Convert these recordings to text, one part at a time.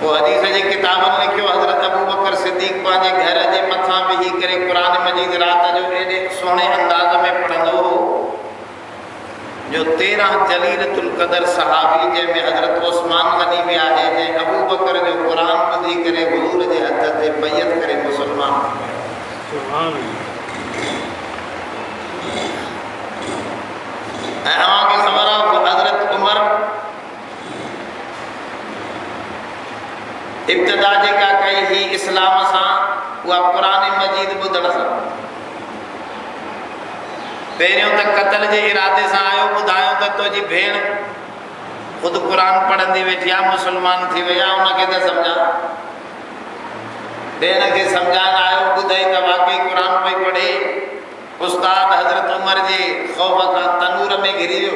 वो हदीस जे किताबन लिखियो हज़रत अबू बकर सिद्दीक़ पांजे घर जे मथा बिही करे कुरान मजीद रात जो एडे सोने अंदाज में पढ़ंदो हो जो 13 जलीलतुल कदर सहाबी जे में हज़रत उस्मान गनी भी आहे जे अबू बकर जो कुरान ॿुधी करे हुजूर जे हथ ते बैयत करे मुसलमान सुभान अल्लाह। अवां के ख़बर आहे हज़रत उमर इब्तिदा जेका कई ही इस्लाम सां उहा कुरान मजीद ॿुधण सां पहिरियों त क़त्ल जे इरादे सां आयो ॿुधायो त तुंहिंजी भेण ख़ुदि कुरान पढ़ंदी वेठी आहे मुसलमान थी वई आहे उनखे त सम्झा भेण खे सम्झाइण आयो ॿुधई त वाकई कुरान पई पढ़े उस्ताद हज़रत उमर जे ख़ौफ़ खां तनूर में घिरी वियो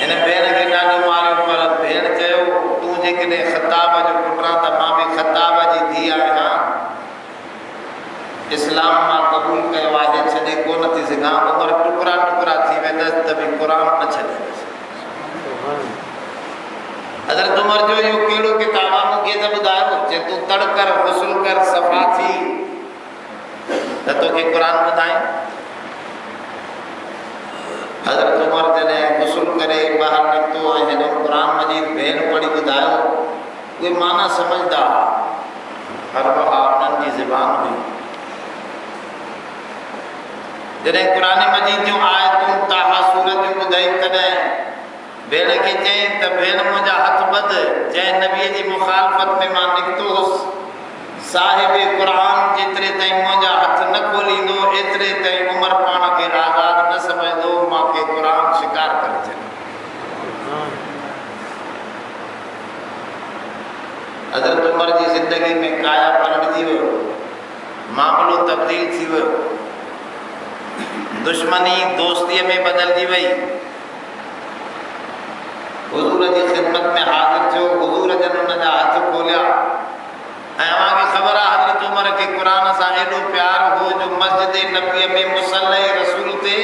इन भेण खे ॾाढो मारियो पर भेण चयो तूं जेकॾहिं ख़ताब जो पुटु आहे त मां बि ख़ताब जी धीउ आहियां इस्लाम मां क़बूल कयो आहे छॾे कोन थी सघां उमर टुकड़ा टुकड़ा थी वेंदसि त बि क़ुरान न छॾींदसि। हज़रत उमर जो इहो कहिड़ो किताब आहे मूंखे त ॿुधायो जे तूं तड़ कर गुस्ल कर सफ़ा थी त तोखे क़ुरान ॿुधाए। हज़रत उमर जॾहिं गुस्ल करे ॿाहिरि निकितो ऐं हिन क़ुरान मजीद भेण पढ़ी ॿुधायो उहे माना सम्झंदा हर वहा उन्हनि जी ज़बान हुई जॾहिं क़ुरान मजीद जूं आयतूं ताहा सूरत जूं ॿुधाई तॾहिं भेण खे चई त भेण मुंहिंजा हथ ॿध जंहिं नबीअ जी मुखालफ़त में मां निकितो हुउसि साहिब क़ुरान जेतिरे ताईं मुंहिंजा हथ न खोलींदो एतिरे ताईं उमर पाण खे आज़ाद न समझंदो मूंखे क़ुरान शिकार करे छॾियो। हज़रत उमर जी ज़िंदगी में काया पलटजी वियो मामलो तब्दील थी वियो दुश्मनी दोस्तीअ में बदिलजी वई हुजूर जी ख़िदमत में हाज़िर थियो हुजूर जन उन जा हथ खोलिया ऐं अव्हांखे ख़बर आहे हज़रत उमर खे क़ुरान सां एॾो प्यार हो जो मस्जिद नबीअ में मुसल्ले रसूल ते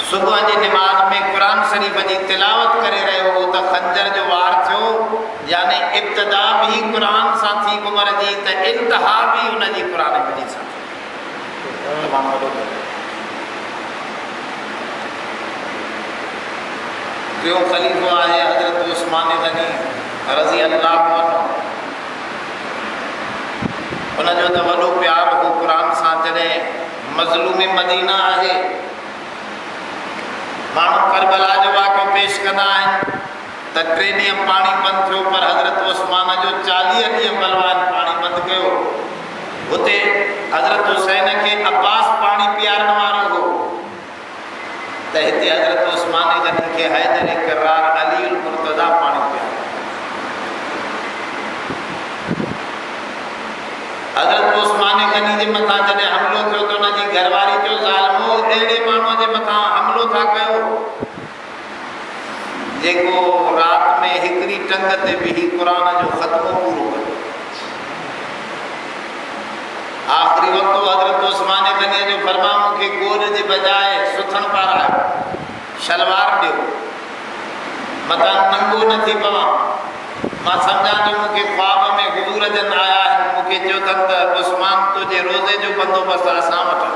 सुबुह जी निमाज़ में क़ुरान शरीफ़ जी तिलावत करे रहियो हो त खंजर जो वार थियो यानी इब्तिदा भी क़ुरान सां थी उमर जी त इंतहा भी उन जी क़ुरान मजीद सां ॿियो ख़लीफ़ो आहे हज़रत उस्मान गनी रज़ी अल्लाह अन्हु उनजो त वॾो प्यार हो क़ुरान सां जॾहिं मज़लूम मदीना आहे माण्हू करबला जो वाक़ियो पेश कंदा आहिनि त 3 ॾींहं पाणी बंदि थियो पर हज़रत उस्मान जो 40 ॾींहं बलवान पाणी बंदि कयो हुते हज़रत हुसैन खे अब्बास पाणी पीआरण वारो हो त हिते हज़रत उस्मान गनी खे हैदर करार अली उल मुर्तज़ा पाणी पीआरण हज़रत उस्मान गनी जे मथां जॾहिं हमिलो थियो त उन जी घरवारी जो ज़ालिमो अहिड़े माण्हूअ जे मथां हमिलो था कयो जेको रात में हिकिड़ी टंग ते बिही क़ुरान जो ख़त्मो पूरो कयो आख़िरी वक़्तु हज़रत उस्मान गनी जो फरमा मूंखे गोद जे बजाए सुथण पारायो शलवार ॾियो मथां नंगो न थी पवां मां सम्झां थो मूंखे ख्वाब में हुजूर जन आया आहिनि मूंखे चयो अथनि त उस्मान तुंहिंजे रोज़े जो बंदोबस्तु असां वटि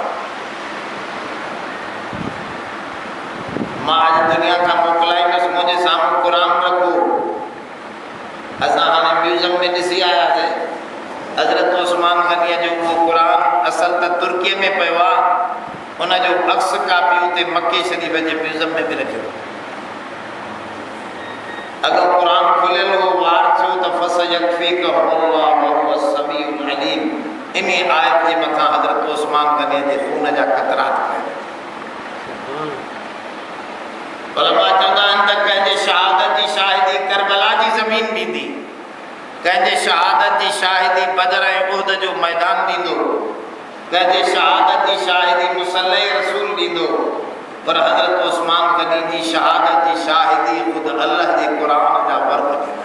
मां अॼु दुनिया खां मोकिलाईंदुसि मुंहिंजे साम्हूं क़ुरान रखो असां हाणे म्यूज़ियम में ॾिसी आयासीं हज़रत उस्मान गनीअ जो उहो क़ुरान असल त तुर्कीअ में पियो आहे उनजो अक्स कापी उते मके शरीफ़ जे म्यूज़ियम में बि रखियो अगरि क़ुरान खुलियल हो वार थियो त फसयकफ़ीकहुमुल्लाहु वहुव समीउल अलीम इन आयत जे मथां हज़रत उस्मान गनीअ जे खून जा क़तरात पया उलमा चवंदा आहिनि त कंहिंजे शहादत जी शाहिदी करबला जी ज़मीन ॾींदी कंहिंजे शहादत जी शाहिदी बदर ऐं उहद जो मैदान ॾींदो कंहिंजे शहादत जी शाहिदी मुसल्ले रसूल ॾींदो पर हज़रत उस्मान गनी जी शहादत जी शाहिदी ख़ुदि अल्लाह जे क़ुरान जा वर्क ॾींदा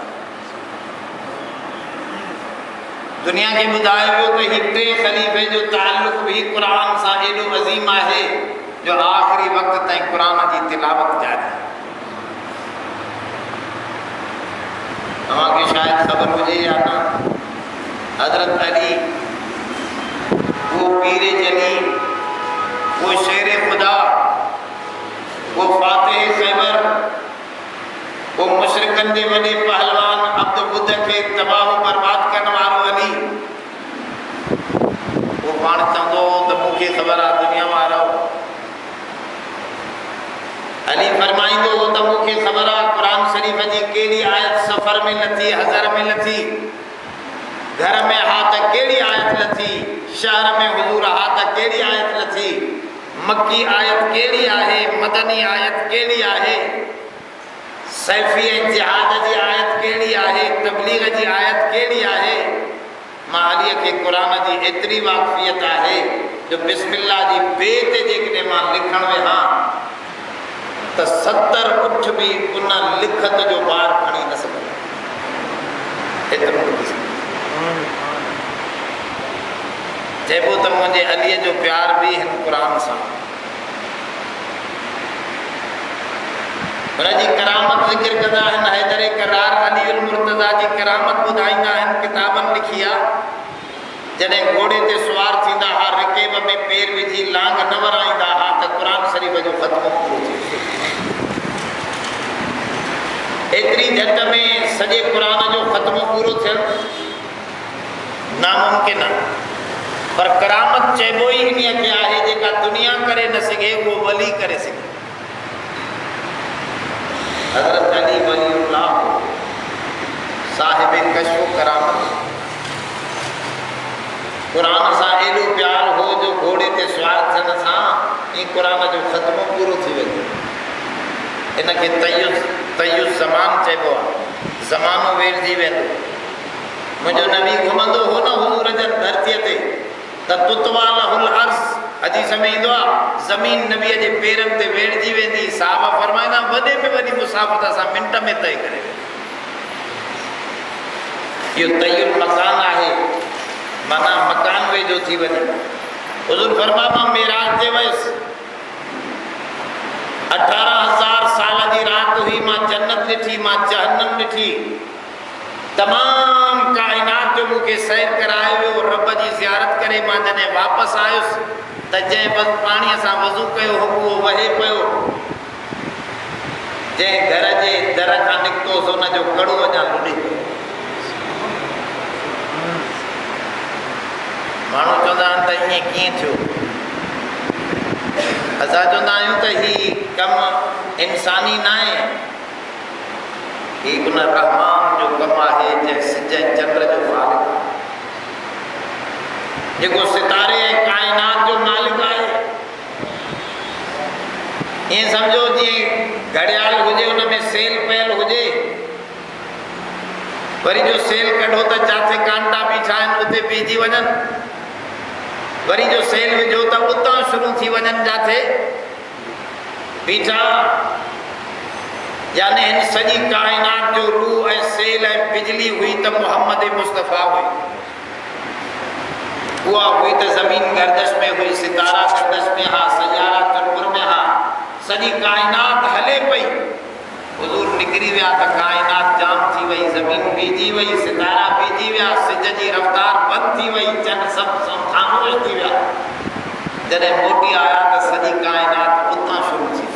दुनिया खे ॿुधायो वियो त ही 3 ख़लीफ़े जो ताल्लुक़ भी क़ुरान सां एॾो अज़ीम आहे जो आख़िरी वक़्त ताईं क़ुरान जी तिलावत जारी तव्हां खे शायदि ख़बर हुजे या न, हज़रत अली वो पीर जली, वो शेर खुदा, वो फातिह खैबर, वो मुशरिकन जे वॾे पहलवान अब्द बुद्ध खे तबाह बर्बाद करण वारो अली, वो पाण चवंदो त मूंखे ख़बर आहे दुनिया वारो। अली फरमाईंदो हो त मूंखे ख़बर आहे क़ुरान शरीफ़ जी कहिड़ी आयत सफ़र में लथी, हज़र में लथी, घर में हा त कहिड़ी आयत लथी, शहर में हुजूर हा त कहिड़ी आयत लथी, मक्की आयत कहिड़ी आहे, मदनी आयत कहिड़ी आहे, सैफ़ी ऐं जिहाद जी आयत कहिड़ी आहे, तबलीग जी आयत कहिड़ी आहे। मां अलीअ खे क़ुरान जी एतिरी वाक़फ़ियत आहे जो बिस्मिल्लाह जी बे ते जेकॾहिं मां लिखण वेहां त 70 उठ बि उन लिखत जो ॿार खणी न सघंदा, एतिरो चइबो त मुंहिंजे अलीअ जो प्यार बि हिन क़ुरान सां। हुनजी करामत ज़िक्र कंदा आहिनि, हैदर करार अली उल मुर्तज़ा जी करामत ॿुधाईंदा आहिनि, किताबनि लिखी आहे। जॾहिं घोड़े ते सुवार थींदा हा, रिकेब में पेर विझी लांग न वराईंदा हा त क़ुरान शरीफ़ जो ख़त्मो पूरो थी वियो। एतिरी झट में सॼे क़ुरान जो ख़त्मो पूरो थियणु नामुमकिन आहे, पर करामत चइबो ई इन खे आहे जेका दुनिया करे न सघे उहो वली करे सघे। हज़रत अली वलीउल्लाह साहिब कश्फ करामत, क़ुरान सां एॾो प्यार हो जो घोड़े ते सुवार थियण सां ई क़ुरान जो ख़त्मो पूरो थी वेंदो। इनखे तयुस ज़मान चइबो आहे, ज़मानो वेड़जी वेंदो। मुंहिंजो नबी घुमंदो हो न हुज़ूर जन धरतीअ ते त तुतवा लहुल अर्ज़, हदीस में ईंदो आहे ज़मीन नबीअ जे पेरनि ते वेड़जी वेंदी। साहबा फरमाईंदा वॾे में वॾी मुसाफ़त असां मिंट में तय करे वेंदा। इहो तयुल मकान आहे, माना मकान वेझो थी वञे। हुज़ूर फरमा मां मेराज ते वयुसि, 18,000 साल जी राति हुई, मां जन्नत ॾिठी, मां जहन्नम ॾिठी, तमाम काइनात जो मूंखे सैर करायो वियो। रब जी ज़ियारत करे मां जॾहिं वापसि आयुसि त जंहिं बसि पाणीअ सां वज़ू कयो हो उहो वहे पियो, जंहिं घर जे दर खां निकितोसि हुनजो कड़ो अञा लुॾे पियो। माण्हू चवंदा आहिनि त ईअं कीअं थियो, असां चवंदा आहियूं त ही कमु इंसानी न आहे, ही उन रहमान जो कमु आहे जंहिं सिज ऐं चंड जो मालिक आहे, जेको सितारे ऐं काइनात जो मालिक आहे। ईअं सम्झो जीअं घड़ियाल हुजे, हुन में सेल पयल हुजे, वरी जो सेल कढो त जिथे कांटा बीठा आहिनि उते पइजी वञनि, वरी जो सेल विझो त उतां शुरू थी वञनि जिथे बीठा। यानी हिन सॼी काइनात जो रूह ऐं सेल ऐं बिजली हुई त मोहम्मद मुस्तफ़ा हुई। उहा हुई त ज़मीन गर्दश में हुई, सितारा गर्दश में हा, सयारा चंडुर में हा, सॼी काइनात हले पई। हुज़ूर निकिरी विया त काइनात जाम थी वई, ज़मीन बीजी वई, सितारा बीजी विया, सिज जी रफ़्तार बंदि थी वई, चंड सभु ख़ामोश थी विया। जॾहिं मोटी आया त सॼी काइनात उतां शुरू थी।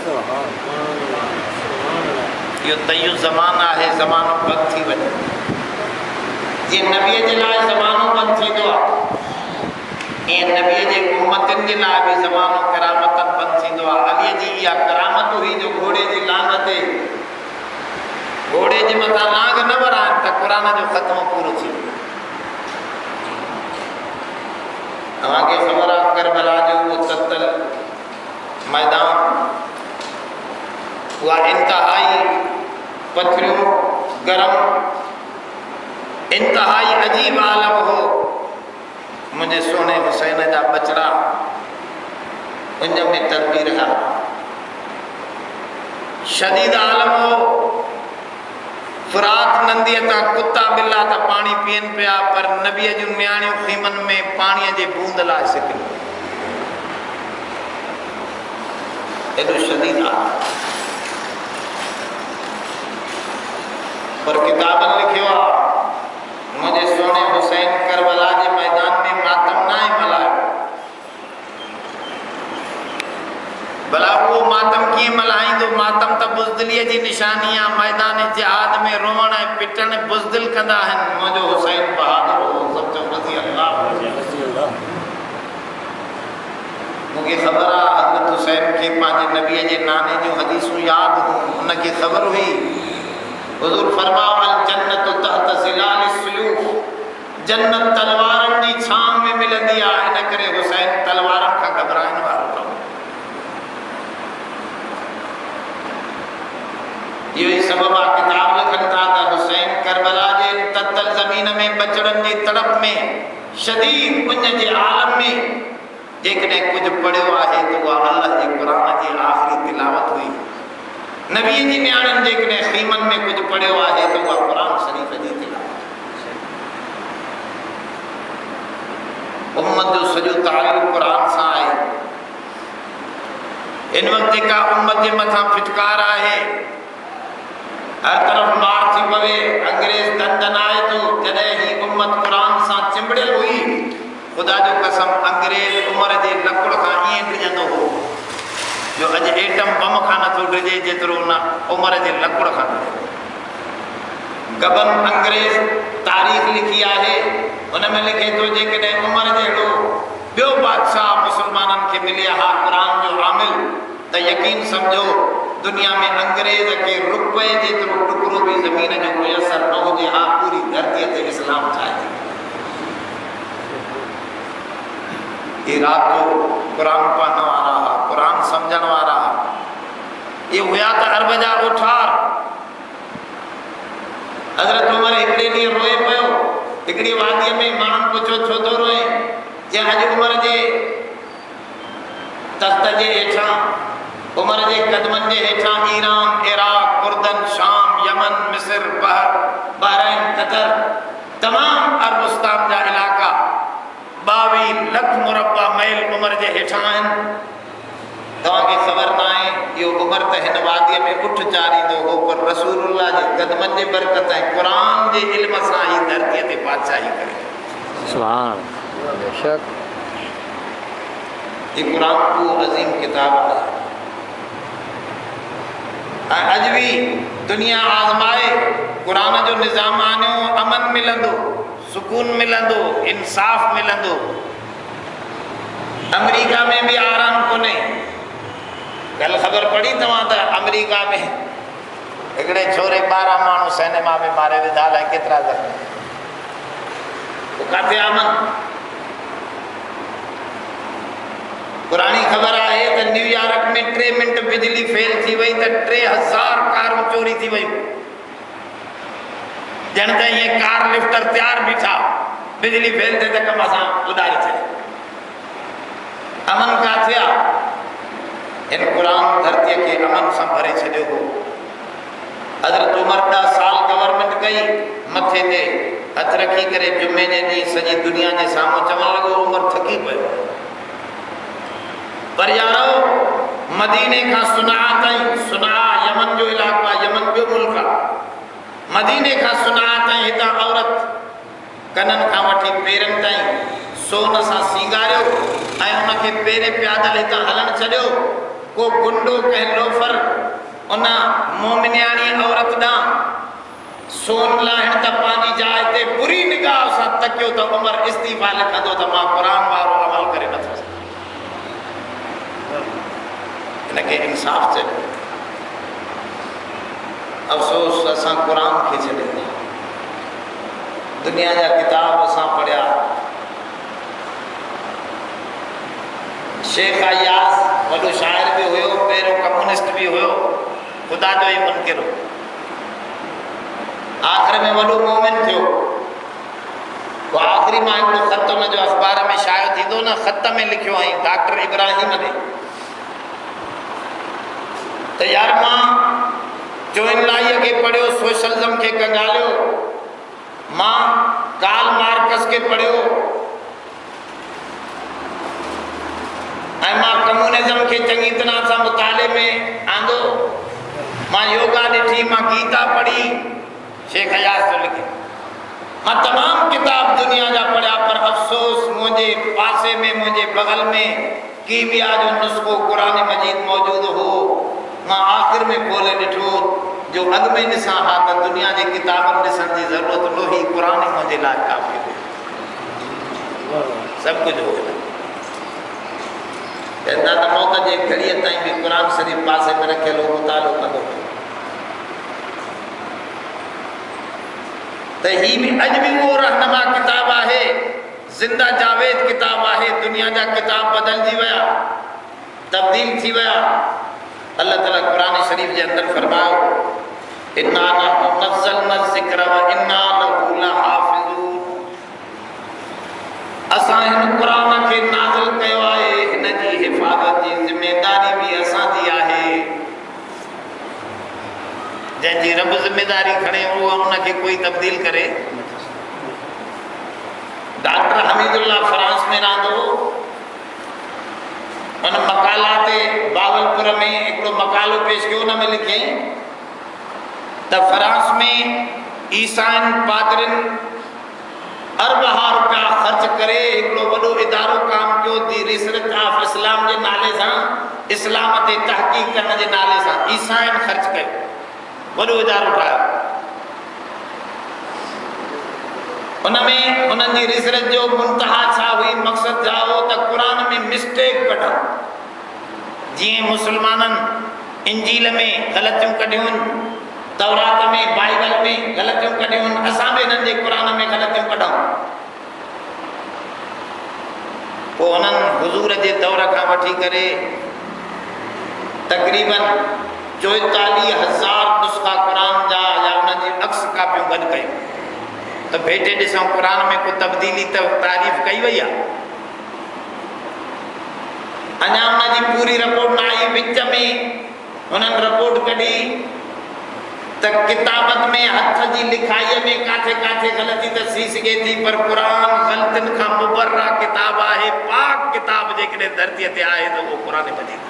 इहो तयुस ज़मान आहे, ज़मानो बंदि थी वञे। जीअं नबीअ जे लाइ ज़मानो बंदि थींदो आहे, ईअं नबीअ जे उम्मतनि जे लाइ बि ज़मानो करामतनि बंदि थींदो आहे। अलीअ जी इहा करामत हुई जो घोड़े जी लांग ते, घोड़े जे मथां लांग न वराइनि त क़ुरान जो ख़त्मो पूरो थी वियो। तव्हांखे ख़बर आहे करबला जो उहो ततल मैदान, उहा इंतिहाई पथरियूं गरम, इंतिहाई अजीब आलम हो। मुंहिंजे सोने हुसैन जा बचड़ा उन में तदबीर है, शदीद आलम हो। फुरात नंदीअ तां कुत्ता बिल्ला त पाणी पीअनि पिया, पर नबीअ जूं नियाणियूं ख़ीमनि में पाणीअ जे बूंद लाइ सिकियूं। एॾो शदीद आलम। पर किताबन लिखियो मुझे सोने हुसैन करबला के मैदान में मातम ना मलायो। भला वो मातम की मल्हाई तो मातम त बुज़दिली जी निशानी आ। मैदान जिहाद में रोवण ऐं पिटण बुज़दिल कंदा आहिनि। मुझो हुसैन बहादुर हो सब चो रज़ी अल्लाह। मुझे खबर आ हज़रत हुसैन के पांजे नबी जे नाने जो हदीसूं याद हो उनके खबर हुई। हुजूर फरमाओ अल जन्नत तहत ज़िलाल सुयूफ, जन्नत तलवारन जी छांव में मिलंदी आ। इन करे हुसैन तलवारन का घबराइण वारो न। यो ही सबब आ किताब लिखन था त हुसैन करबला जे ततल जमीन में बचड़न जी तड़प में शदीद उन जे आलम में जेकने कुछ पढ़ियो आहे तो वह अल्लाह जे कुरान जी आखिरी तिलावत हुई। नबी जी न्याणन जेकने खीमन में कुछ पढ़ियो आहे तो वह कुरान शरीफ जी तिलावत। उम्मत जो सजो ताल्लुक कुरान सां आहे। इन वक्त का उम्मत जे मथा फिटकार आहे। हर तरफ मार थी पवे, अंग्रेज दंदन आए तो जॾहिं ही उम्मत कुरान सां चिंबड़ियल हुई। खुदा जो कसम अंग्रेज उम्र जे लकुड़ खां ईअं डिॼंदो हो जो अॼु एटम बम खां नथो डिॼे जेतिरो न उम्र जे लकुड़ खां डिॼे। गबन अंग्रेज तारीख़ लिखी आहे उन में लिखे थो जेकॾहिं उम्र जहिड़ो ॿियो बादशाह मुसलमाननि खे मिले हा कुरान जो आमिल त यकीन समझो दुनिया में अंग्रेज के रुपए जेतिरो टुकड़ो भी ज़मीन जो मुयसर न हुजे हा पूरी धरती ते इस्लाम ठाहे थी। इराक जो कुरान पढ़ने वाला कुरान समझण वारा ये हुआ त अरब जा ओठार। हज़रत उमर हिकिड़े ॾींहुं रोए पियो। हिकिड़ी वादीअ में माण्हुनि पुछो छो थो रोए? जे अॼु उमर जे तख़्त जे हेठां उमर जे कदमनि जे हेठां ईरान, इराक, उर्दन, शाम, यमन, मिस्र, बहरीन, कतर तमाम अरबस्तान जा इलाका 22 लख मुरबा मैल उमर जे हेठां आहिनि। तव्हांखे ख़बर न आहे इहो उमर त हिन वादीअ में उठ चारींदो हो पर रसूलुल्लाह जे कदमनि जे बरकत ऐं क़ुरान जे इल्म सां ही धरतीअ ते बादशाही करे। सुभान बेशक ये कुरान को अजीम किताब है। अज भी दुनिया आजमाए कुरान जो निज़ाम आनो अमन मिलंदो, सुकून मिलंदो, इंसाफ मिलंदो। अमेरिका में भी आराम को नहीं। कल खबर पड़ी तव्हां त अमेरिका में हिकिड़े छोरे 12 माण्हू सिनेमा में मारे विधा अलाए केतिरा ज़ख़्मी। काथे अमन? पुरानी खबर आहे त न्यूयॉर्क में 3 मिनट बिजली फेल थी वई त 3000 कारूं चोरी थी वयूं। ॼण त ईअं कार लिफ्टर तैयार बीठा, बिजली फेल थिए त कम असां उॾारी छॾे। अमन काथे आहे? इन कुरान धरतीअ खे अमन सां भरे छॾियो हो। हज़रत उमर 10 साल गवर्नमेंट कई, मथे ते हथ रखी करे जुमे जे ॾींहुं सॼी दुनिया जे साम्हूं चवण लॻो उमर थकी पियो। पर यारो मदीने का सुना ताईं, सुना यमन जो इलाक़ो आहे, यमन ॿियो मुल्क आहे। मदीने का सुना ताईं हितां औरत कननि खां वठी पेरनि ताईं सोन सां सींगारियो ऐं उनखे पेरे प्यादल हितां हलण छॾियो। को गुंडो कंहिं लोफर उन मोमिनियाणी औरत ॾांहुं सोन लाहिण त पंहिंजी जाइ ते बुरी निगाह सां तकियो त उमर इस्तीफ़ा लिखंदो त मां क़ुरान वारो अमल करे नथो सघां। इनखे इंसाफ़ चइबो। अफ़सोस असां क़ुरान खे छॾे ॾिनो। दुनिया जा किताब असां पढ़िया। शेख अयाज़ वॾो शाइर भी हुयो, पहिरियों कम्युनिस्ट भी हुयो, खुदा जो ही मुनकिर हो। आख़िर में वॾो मोमिन थियो। वो आख़िरी मां हिकिड़ो ख़त हुन जो अख़बार में शायो थींदो न, ख़त में लिखियो आई डॉक्टर इब्राहिम ॾे त यार मां चोइनलाईअ खे पढ़ियो, सोशलिज़म खे कंगालियो, मां कार्ल मार्क्स खे पढ़ियो ऐं मां कम्युनिज़म खे चङी तरह सां मुताले में आंदो। मां योगा ॾिठी, मां गीता पढ़ी, शेख हयात तो लिखे मां तमाम किताब दुनिया जा पढ़िया पर अफसोस मुझे पासे में मुझे बगल में कीमिया जो नुस्खो कुरान मजीद मौजूद हो मां आखिर में खोले ॾिठो जो अॻ में ॾिसां हा त दुनिया जे किताबनि ॾिसण जी ज़रूरत न हुई कुरान मुंहिंजे लाइ काफ़ी हुई सभु कुझु हो दादा मौत जे घड़ीअ ताईं बि कुरान शरीफ़ पासे में रखियल हो मुतालो कंदो त ही भी अॼु बि उहो रहनुमा किताब आहे ज़िंदा जावेद किताब आहे दुनिया जा किताब बदलजी विया तब्दील थी विया अल्लाह ताला कुरान शरीफ जे अंदर फरमायो इन्ना नहनु नज़्ज़लना ज़िक्र व इन्ना लहू लहाफ़िज़ून असां हिन कुरान खे नाज़िल कयो आहे हिन जी हिफ़ाज़त जी ज़िमेदारी भी असां जी आहे जंहिंजी रब ज़िमेदारी खणे उहो उनखे कोई तब्दील करे डॉक्टर हमीदुल्लाह फ्रांस में रहंदो उन मकाला ते बावलपुर में हिकिड़ो मकालो पेश कयो उन में लिखे त फ्रांस में ईसाइन पादरिन अरबहा रुपया ख़र्च करे हिकिड़ो वॾो इदारो काम कयो दी रिसर्च ऑफ इस्लाम जे नाले सां इस्लाम ते तहक़ीक़ करण जे नाले सां ईसाइन ख़र्च कयो वॾो इदारो ठाहियो उनमें उन्हनि जी रिसर्च जो मुंतहा छा हुई मक़सद छा हो त क़ुरान में मिस्टेक कढूं जीअं मुस्लमाननि इंजील में ग़लतियूं कढियूं तौरात में बाइबल में ग़लतियूं कढियूं असां बि हिननि जे क़ुरान में ग़लतियूं कढूं पोइ उन्हनि हुज़ूर जे दौर खां वठी करे तक़रीबन 44,000 नुस्ख़ा क़ुरान जा या उन्हनि जी अक्स कापियूं गॾु कयूं त भेटे ॾिसूं क़ुरान में को तब्दीली त तारीफ़ कई वई आहे अञा उनजी पूरी रिपोर्ट न आई विच में उन्हनि रिपोर्ट कढी त किताबत में हथ जी लिखाईअ में काथे काथे ग़लती त थी सघे थी पर क़ुरान ग़लतियुनि खां मुबर्रा किताब आहे पाक किताब जेकॾहिं धरतीअ ते आहे त उहो क़ुरान मजीद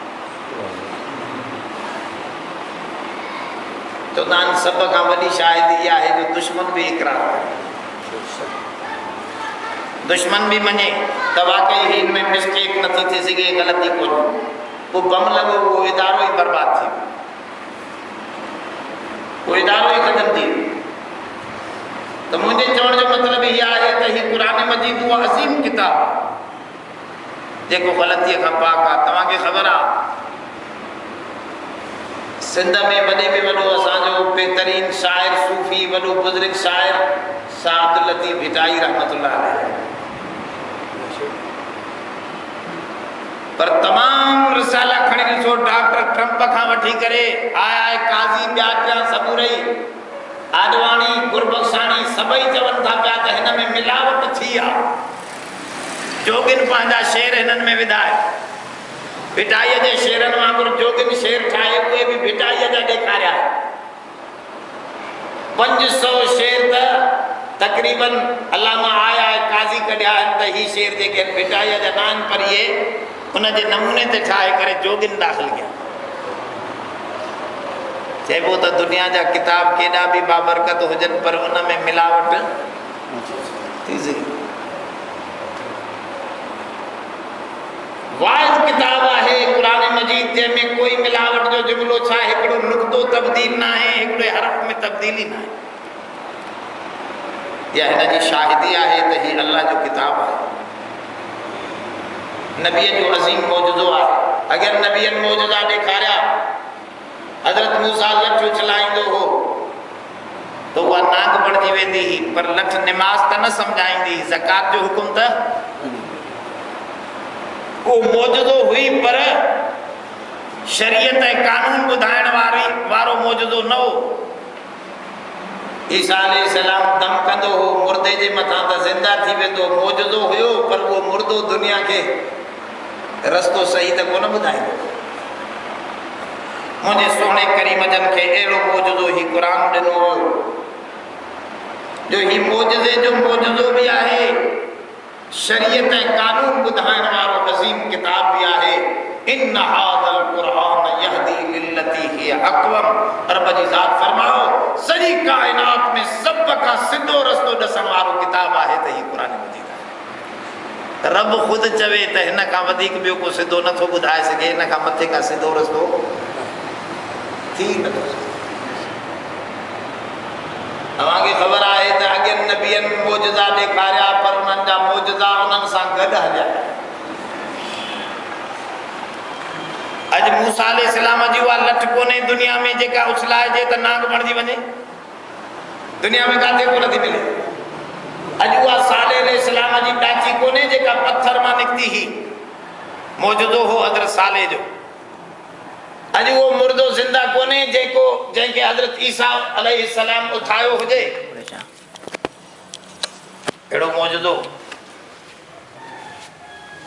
चवंदा आहिनि सभ खां वॾी शाहिदी इहा आहे जो दुश्मन बि इक़रार करे दुश्मन भी मञे त वाकई हिन में मिस्टेक नथी थी सघे ग़लती कोन्हे पोइ बम लॻो उहो इदारो ई बर्बाद थी वियो उहो इदारो ई ख़तमु थी वियो त मुंहिंजे चवण जो मतिलबु इहा आहे त हीउ क़ुरान मजीद उहा अज़ीम किताब जेको ग़लतीअ खां पाक आहे तव्हांखे ख़बर आहे सिंध में वॾे में वॾो असांजो बहितरीन शाइर सूफ़ी वॾो बुज़ुर्ग शाइर शाह अब्दुल लतीफ़ भिटाई रहमतुल्लाह अलैह पर तमाम रिसाला खणी ॾिसो डॉक्टर ट्रंप खां वठी करे आया काज़ी ॿिया ॿिया सबूरई आडवाणी गुरबख्शाणी सभई चवनि था पिया त हिन में मिलावट थी आहे जोगिन पंहिंजा शेर हिननि में विधाए भिटाईअ जे शेरनि वांगुरु जोगिन शेर ठाहे उहे बि भिटाईअ जा ॾेखारिया 500 शेर त तक़रीबन अलामा आया काज़ी कढिया आहिनि त ही शेर जेके आहिनि भिटाईअ जा न आहिनि पर इहे उनजे नमूने ते ठाहे करे जोगिन दाख़िल कया चइबो त दुनिया जा किताब केॾा बि बाबरकत हुजनि पर उन में मिलावट थी सघे वाइज किताब आहे क़ुरान मजीद जंहिंमें कोई मिलावट जो जुमिलो छा हिकिड़ो नुक़्तो तब्दील न आहे हिकिड़े हरफ में तब्दीली न आहे या हिन जी शाहिदी आहे त ही अल्लाह जो किताब आहे नबीअ जो अज़ीम मौजूदो आहे अगरि नबीअनि मौजूदा ॾेखारिया हज़रत मूसा लठ उछलाईंदो हो तो उहा नांग बणिजी वेंदी हुई पर लठ निमाज़ त न सम्झाईंदी ज़कात जो हुकुम त को मौजूदो हुई पर शरीयत ऐं कानून ॿुधाइण वारो मौजूदो न हो ईसा अलैहिस्सलाम दम कंदो हो मुर्दे जे मथां त ज़िंदा थी वेंदो मौजूदो हुयो पर उहो मुर्दो दुनिया खे रस्तो सही त कोन ॿुधाईंदो मुंहिंजे सोणे करीम जन खे अहिड़ो मौजूदो ही क़ुर ॾिनो हुयो जो ही मौजूदे जो मौजूदो बि आहे शरीयत ऐं कानून ॿुधाइण वारो अज़ीम किताब भी आहे इन हादल कुरान यहदी लिल्लती ही अक़वम। रब जी ज़ात फरमाओ सॼी काइनात में सब का सिधो रस्तो ॾसण वारो किताब आहे त ही कुरान मजीद आहे। रब ख़ुदि चवे त हिन खां वधीक ॿियो को सिधो नथो ॿुधाए सघे, हिन खां मथे का सिधो रस्तो थी नथो सघे। तव्हांखे ख़बर आहे त अॻियनि नबियनि मोजज़ा ॾेखारिया पर उन्हनि जा मोजज़ा उन्हनि सां गॾु हलिया। अॼु मूसा अलैहिस्सलाम जी उहा लठ कोन्हे दुनिया में जेका उछलाइजे त नांग बणिजी वञे, दुनिया में काथे कोन थी मिले। अॼु उहा साले अलैहिस्सलाम जी टाची कोन्हे जेका पत्थर मां निकिती हुई, मौजूदो हो हज़रत साले जो। अॼु उहो मुर्दो ज़िंदा कोन्हे जंहिंखे हज़रत ईसा अलैहिस्सलाम उथायो हुजे, अहिड़ो मौजूदो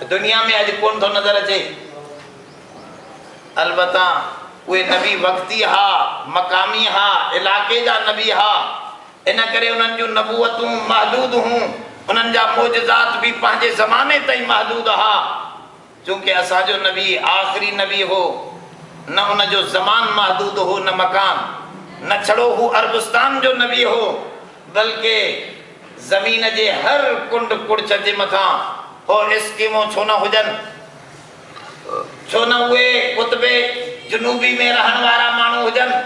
दुनिया में अॼु कोन थो नज़र अचे। अलबत्ता उहे नबी वक्ती हा, मकामी हा, इलाके जा नबी हा, इन करे उन्हनि जूं नबूवतूं महदूद हूं, उन्हनि जा मोजज़ात बि पंहिंजे ज़माने ताईं महदूद हा। चूंकि असांजो नबी आख़िरी नबी हो, न उनजो ज़मान महदूद हो न मकान, न छड़ो हू अरबस्तान जो नबी हो बल्कि ज़मीन जे हर कुंड कुड़च जे मथां हो स्कीमूं छो न हुजनि, छो न उहे कुतबे जनूबी में रहण वारा माण्हू हुजनि,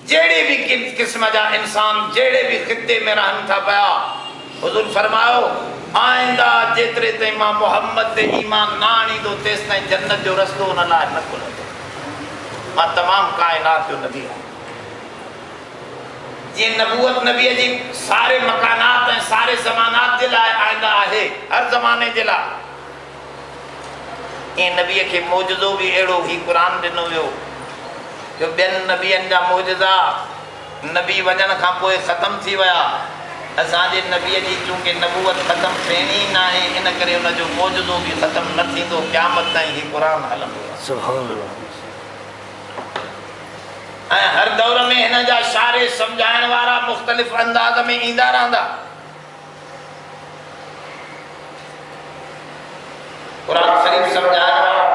जहिड़े बि क़िस्म जा इंसान जहिड़े बि ख़िते में रहनि था पिया। हुज़ूर फरमायो आइंदा जेतिरे ताईं मां मोहम्मद ते ईमान न आणींदो तेसि ताईं जन्नत जो रस्तो उन लाइ न खुलंदो। मां तमामु काइनात जो नबी आहियां। जीअं नबूवत नबीअ जी सारे मकानात ऐं सारे ज़मानात जे लाइ आइंदा आहे, हर ज़माने जे लाइ, ईअं नबीअ खे मौजूदो बि अहिड़ो ई क़ुरान ॾिनो वियो जो ॿियनि नबियनि जा मौजज़ा नबी वञण खां पोइ ख़तमु थी विया। असांजे नबीअ जी चूंकि नबूवत ख़तमु थियणी ई न आहे, इन करे उनजो मौजूदो बि ख़तमु न थींदो, क़यामत ताईं ही क़ुरान हलंदो। ऐं हर दौर में हिन जा शारे सम्झाइण वारा मुख़्तलिफ़ अंदाज़ में ईंदा रहंदा। क़ुरान शरीफ़ सम्झाइण वारा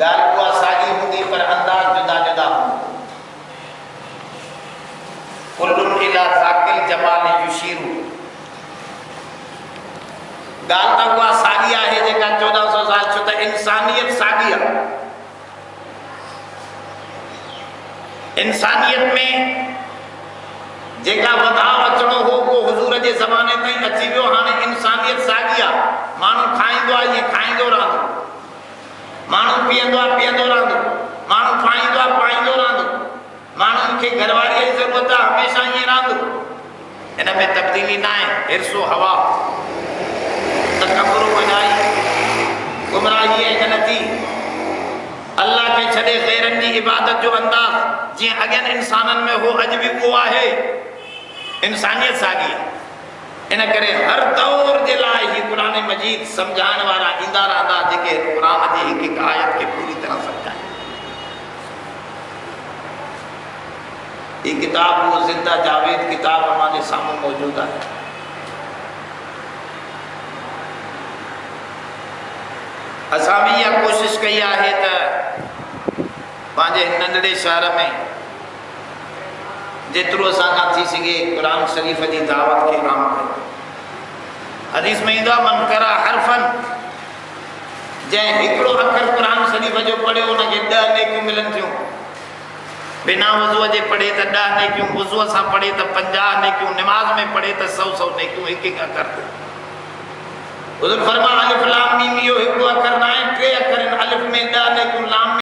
ॻाल्हि उहा साॻी हूंदी पर अंदाज़ जुदा जुदा हूंदो। कुल्लुन इला ज़ाकिल जमाल युशीरु, ॻाल्हि त उहा साॻी आहे जेका 1400 साल, छो त इंसानियत साॻी आहे। इंसानियत में जेका वधाउ अचणो हो उहो हुज़ूर जे ज़माने ताईं अची वियो। हाणे इंसानियत साॻी आहे। माण्हू खाईंदो आहे ईअं खाईंदो रहंदो, माण्हू पीअंदो आहे पीअंदो रहंदो, माण्हू पाईंदो आहे पाईंदो रहंदो, माण्हुनि खे घरवारीअ जी ज़रूरत आहे हमेशह ईअं रहंदो। हिन में तब्दीली न आहे। हिर्सो हवा, तकबुर वॼाई, गुमराही ऐं ग़लती, अल्लाह खे छॾे ग़ैरनि जी इबादत जो अंदाज़ जीअं अॻियनि इंसाननि में हो अॼु बि उहो आहे। इंसानियत साॻी आहे। इन करे हर दौर जे लाइ ही क़ुरान मजीद सम्झाइण वारा ईंदा रहंदा जेके क़ुरान जी हिकु हिकु आयत खे पूरी तरह सम्झाइनि। ही किताब वो ज़िंदा जावेद किताब हमारे साम्हूं मौजूद आहे। असां बि इहा कोशिशि कई आहे त पंहिंजे नंढड़े शहर में जेतिरो असां खां थी सघे क़ुरान शरीफ़ जी दावत खे आम कयूं। हदीस में ईंदो आहे मन करा हरफन, जंहिं हिकिड़ो अखर क़ुरान शरीफ़ जो पढ़ियो उनखे 10 नेकियूं मिलनि थियूं। बिना वज़ूअ जे पढ़े त 10 नेकियूं, वज़ूअ सां पढ़े त 50 नेकियूं, निमाज़ में पढ़े त 100 नेकियूं, हिकु हिकु अखर ते। हुज़ूर फरमा अलिफ लाम मीम इहो हिकिड़ो अखर न आहे, 3 अखर आहिनि। अलिफ में 10 नेकियूं, लाम